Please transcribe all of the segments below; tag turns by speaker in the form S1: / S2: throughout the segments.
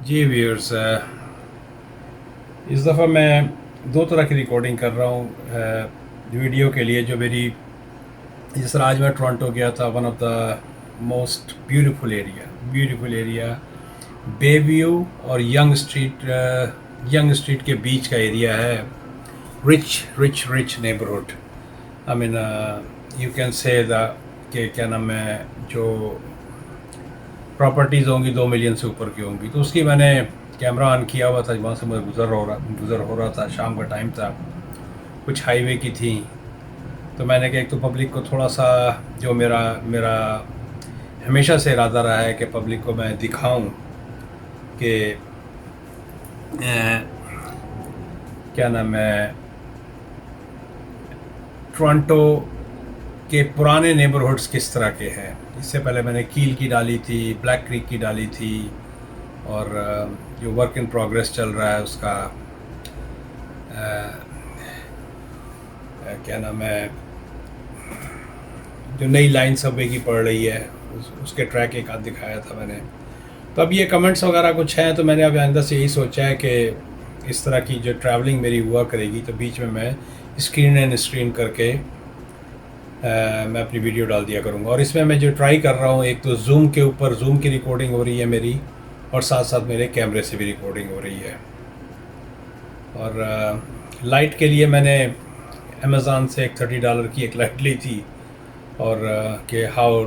S1: जी viewers, इस दफ़ा मैं दो तरह की रिकॉर्डिंग कर रहा हूँ वीडियो के लिए। जो मेरी जिस तरह आज मैं टोरंटो गया था, one of the most beautiful area Bayview और यंग स्ट्रीट के बीच का एरिया है। Rich neighbourhood. I mean you can say the कि क्या नाम है, जो प्रॉपर्टीज़ होंगी 2 मिलियन से ऊपर की होंगी। तो उसकी मैंने कैमरा ऑन किया हुआ था, वहाँ से मैं गुज़र हो रहा था, शाम का टाइम था, कुछ हाईवे की थी। तो मैंने कहा एक तो पब्लिक को थोड़ा सा, जो मेरा मेरा हमेशा से इरादा रहा है कि पब्लिक को मैं दिखाऊं कि क्या नाम है, टोरंटो के पुराने नेबरहुड्स किस तरह के हैं। इससे पहले मैंने कील की डाली थी, ब्लैक क्रीक की डाली थी, और जो वर्क इन प्रोग्रेस चल रहा है उसका क्या नाम है, जो नई लाइन सबवे की पड़ रही है, उसके ट्रैक एक आध दिखाया था मैंने। तो अब ये कमेंट्स वगैरह कुछ हैं, तो मैंने अब अंदर से यही सोचा है कि इस तरह की जो ट्रैवलिंग मेरी हुआ करेगी, तो बीच में मैं स्क्रीन करके मैं अपनी वीडियो डाल दिया करूँगा। और इसमें मैं जो ट्राई कर रहा हूँ, एक तो जूम के ऊपर जूम की रिकॉर्डिंग हो रही है मेरी, और साथ साथ मेरे कैमरे से भी रिकॉर्डिंग हो रही है। और लाइट के लिए मैंने अमेज़ॉन से एक $30 की एक लाइट ली थी, और कि हाउ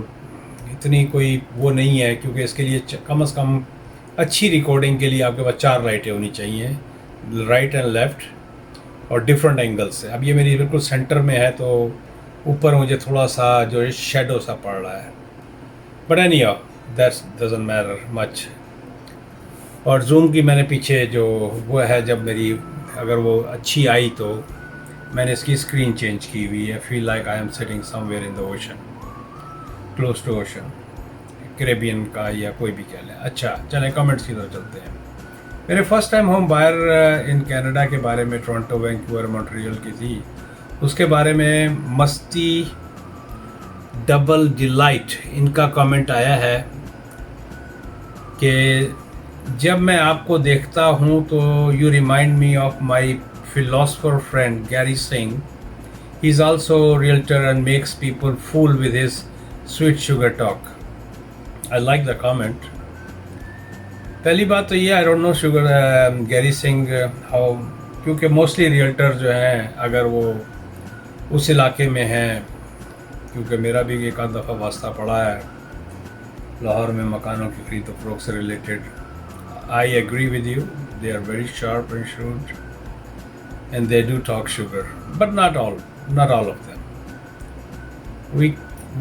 S1: इतनी कोई वो नहीं है, क्योंकि इसके लिए कम से कम अच्छी रिकॉर्डिंग के लिए आपके पास 4 लाइटें होनी चाहिए, राइट एंड लेफ़्ट और डिफरेंट एंगल से। अब ये मेरी बिल्कुल सेंटर में है, तो ऊपर मुझे थोड़ा सा जो है शेडो सा पड़ रहा है, but any how that's doesn't matter much. और जूम की मैंने पीछे जो वो है, जब मेरी अगर वो अच्छी आई तो मैंने इसकी स्क्रीन चेंज की हुई है। Feel like I am sitting somewhere in the ocean, close to ocean, Caribbean का या कोई भी कह लें। अच्छा चलें, कमेंट्स की तरफ चलते हैं। मेरे first time home buyer in Canada के बारे में, टोरंटो, वैंकूवर, मॉन्ट्रियल की थी, उसके बारे में मस्ती डबल डिलाइट इनका कमेंट आया है कि जब मैं आपको देखता हूँ तो you remind me of my philosopher friend Gary Singh. He is also realtor and makes people fool with his sweet sugar talk. I like the comment. पहली बात तो ये, I don't know sugar Gary Singh how, क्योंकि mostly realtor जो हैं, अगर वो उस इलाके में हैं, क्योंकि मेरा भी एक आध दफ़ा वास्ता पड़ा है लाहौर में मकानों की खरीद फरोख्त से related. I agree with you, they are very sharp and shrewd and they do talk sugar, but not all of them.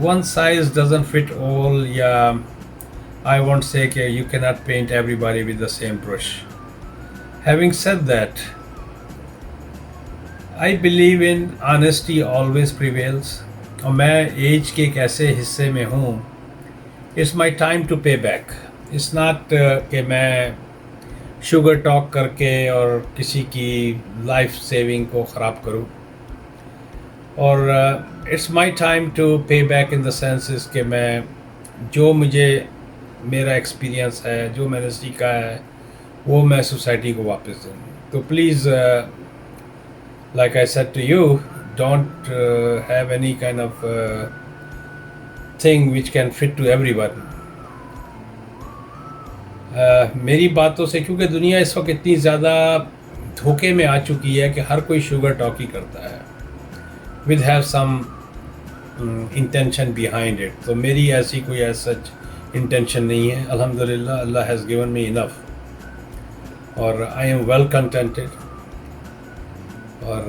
S1: One size doesn't fit all. Yeah, I won't say that you cannot paint everybody with the same brush. Having said that, I believe in honesty always prevails. और मैं as के एक ऐसे हिस्से में हूँ, it's my time to पे back. It's not कि मैं शुगर टॉक करके और किसी की लाइफ सेविंग को ख़राब करूँ। और इट्स माई टाइम टू पे बैक इन द सेंस कि मैं जो मुझे मेरा एक्सपीरियंस है, जो मैंने सीखा है, वो मैं सोसाइटी को वापस दूँ। तो please, like I said to you, don't have any kind of thing which can fit to everyone. मेरी बातों से, क्योंकि दुनिया इस वक्त इतनी ज़्यादा धोखे में आ चुकी है कि हर कोई शुगर टॉक ही करता है, with have some intention behind it. तो मेरी ऐसी कोई सच इंटेंशन नहीं है। अल्हम्दुलिल्लाह, Allah has given me enough, और आई एम वेल कंटेंटेड। और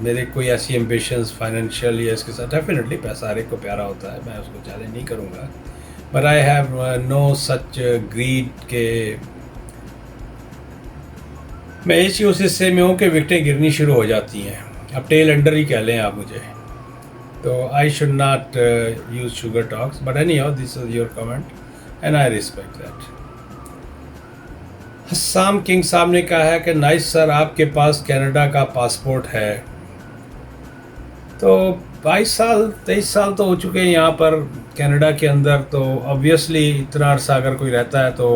S1: मेरे कोई ऐसी एम्बिशंस फाइनेंशियल या इसके साथ, डेफिनेटली पैसा हर एक को प्यारा होता है, मैं उसको चैलेंज नहीं करूँगा, but I have no such greed के मैं इसी उस हिस्से में हूँ कि विकटें गिरनी शुरू हो जाती हैं। अब टेल एंडर ही कह लें आप मुझे। तो I should not use sugar talks, but any how this is your comment and I respect that. Hassam king साहब ने कहा है कि नाइस सर, आपके पास कनाडा का पासपोर्ट है। तो 22 साल तो हो चुके हैं यहाँ पर कनाडा के अंदर। तो ऑब्वियसली इतना अरसा अगर कोई रहता है तो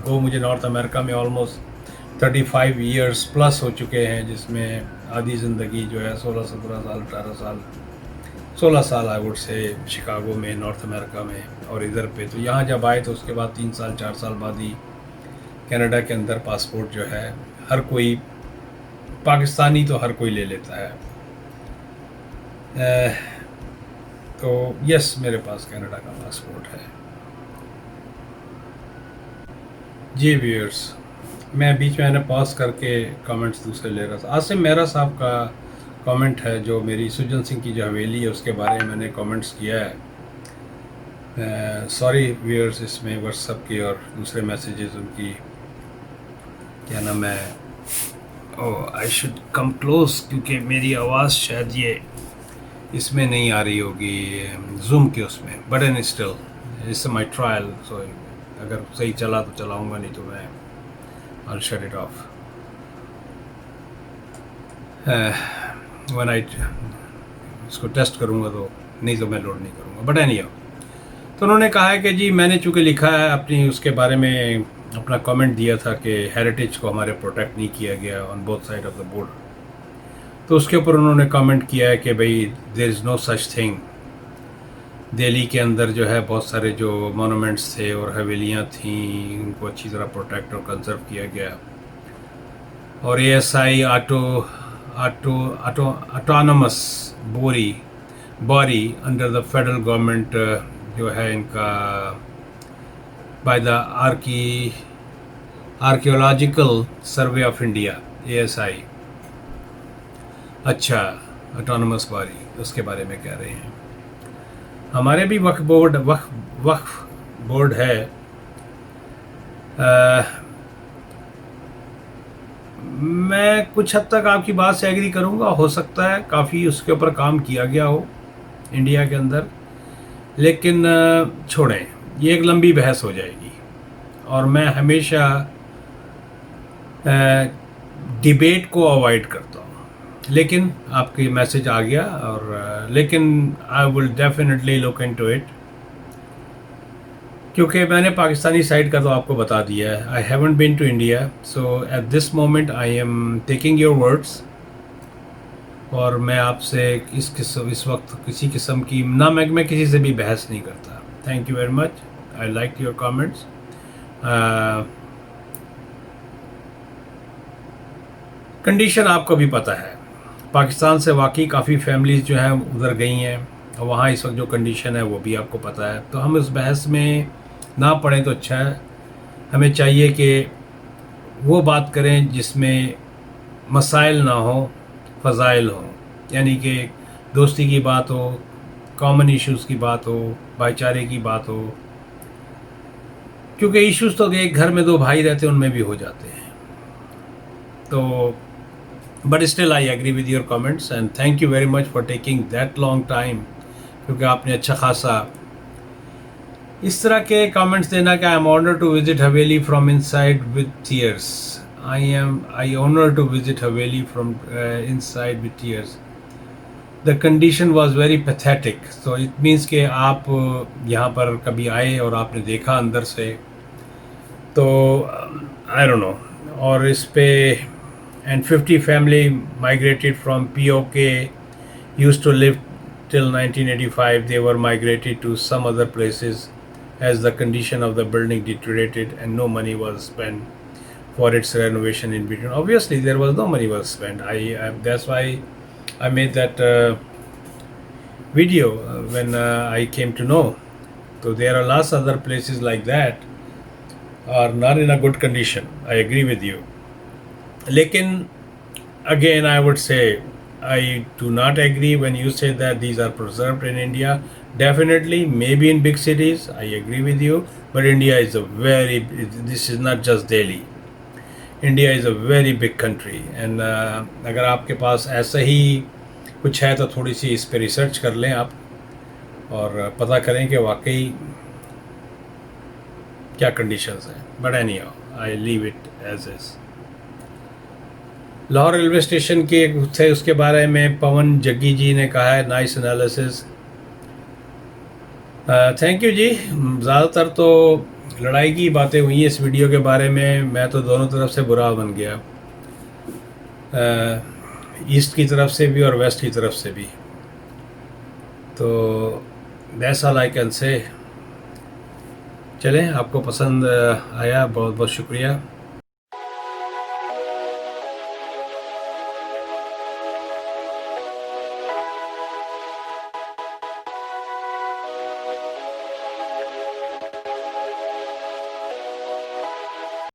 S1: वो मुझे नॉर्थ अमेरिका में ऑलमोस्ट 35 ईयर्स प्लस हो चुके हैं, जिसमें आधी ज़िंदगी जो है 16 17 साल 18 साल 16 साल आई वुड से शिकागो में, नॉर्थ अमेरिका में, और इधर पे तो यहाँ जब आए तो उसके बाद 3 साल 4 साल बाद ही कनाडा के अंदर पासपोर्ट जो है हर कोई, पाकिस्तानी तो हर कोई ले लेता है। तो यस, मेरे पास कनाडा का पासपोर्ट है। जी व्यूअर्स, मैं बीच में मैंने पॉज करके कमेंट्स दूसरे ले रहा था। आसिम मेहरा साहब का कमेंट है जो मेरी सुजन सिंह की जो हवेली है उसके बारे में मैंने कमेंट्स किया है। सॉरी व्यूअर्स, इसमें व्हाट्सएप की और दूसरे मैसेजेस उनकी क्या नाम है, ओह आई शुड कम क्लोज, क्योंकि मेरी आवाज़ शायद ये इसमें नहीं आ रही होगी जूम के उसमें, but and still it's my trial. So अगर सही चला तो चलाऊँगा, नहीं तो मैं I'll shut it off when I इसको टेस्ट करूँगा तो, नहीं तो मैं लोड नहीं करूँगा। बट एनी तो उन्होंने कहा है कि जी मैंने चूँकि लिखा है अपनी उसके बारे में अपना कमेंट दिया था कि हेरिटेज को हमारे प्रोटेक्ट नहीं किया गया on both side of the border, तो उसके ऊपर उन्होंने कमेंट किया है कि भाई there is no such thing. Delhi के अंदर जो है बहुत सारे जो मोनूमेंट्स थे और हवेलियाँ थीं, उनको अच्छी तरह प्रोटेक्ट और कंजर्व किया गया। और ASI autonomous body under the federal government जो है इनका, by the archaeological survey of India ASI, अच्छा ऑटोनमस बॉडी, उसके बारे में कह रहे हैं। हमारे भी वक्फ बोर्ड है। मैं कुछ हद तक आपकी बात से एग्री करूंगा, हो सकता है काफ़ी उसके ऊपर काम किया गया हो इंडिया के अंदर, लेकिन छोड़ें, ये एक लंबी बहस हो जाएगी। और मैं हमेशा डिबेट को अवॉइड करता हूँ, लेकिन आपकी मैसेज आ गया और लेकिन I will definitely look into it, क्योंकि मैंने पाकिस्तानी साइड का तो आपको बता दिया है। I haven't been to India, so at this moment I am taking your words, और मैं आपसे इस वक्त किसी किस्म की ना, मैं किसी से भी बहस नहीं करता। Thank you very much, I like your comments. Condition आपको भी पता है, पाकिस्तान से वाकई काफ़ी फैमिलीज़ जो हैं उधर गई हैं, और वहाँ इस वक्त जो कंडीशन है वो भी आपको पता है। तो हम इस बहस में ना पड़ें तो अच्छा है। हमें चाहिए कि वो बात करें जिसमें मसाइल ना हो, फ़ज़ाइल हो, यानी कि दोस्ती की बात हो, कॉमन इश्यूज़ की बात हो, भाईचारे की बात हो, क्योंकि इश्यूज़ तो एक घर में दो भाई रहते हैं उनमें भी हो जाते हैं। तो but still I agree with your comments and thank you very much for taking that long time, क्योंकि आपने अच्छा खासा इस तरह के कमेंट्स देना कि I am honour to visit haveli from inside with tears. I honour to visit haveli from inside with tears. The condition was very pathetic, so it means कि आप यहाँ पर कभी आए और आपने देखा अंदर से, तो आई डोंट नो। और इस पे and 50 family migrated from POK, used to live till 1985. They were migrated to some other places as the condition of the building deteriorated and no money was spent for its renovation in between. Obviously there was no money was spent. That's why I made that video when I came to know. So there are lots other places like that are not in a good condition. I agree with you. Lekin again I would say I do not agree when you say that these are preserved in India. Definitely maybe in big cities I agree with you, but India is this is not just Delhi. India is a very big country and अगर आपके पास ऐसा ही कुछ है तो थोड़ी सी इस पे research कर लें आप और पता करें कि वाकई क्या कंडीशंस हैं। But anyhow I leave it as is. Lahore railway station के एक थे, उसके बारे में पवन जग्गी जी ने कहा है नाइस एनालिसिस। थैंक यू जी। ज़्यादातर तो लड़ाई की बातें हुई इस वीडियो के बारे में। मैं तो दोनों तरफ से बुरा बन गया, ईस्ट की तरफ से भी और वेस्ट की तरफ से भी। तो that's all I can say. चलें, आपको पसंद आया, बहुत बहुत शुक्रिया।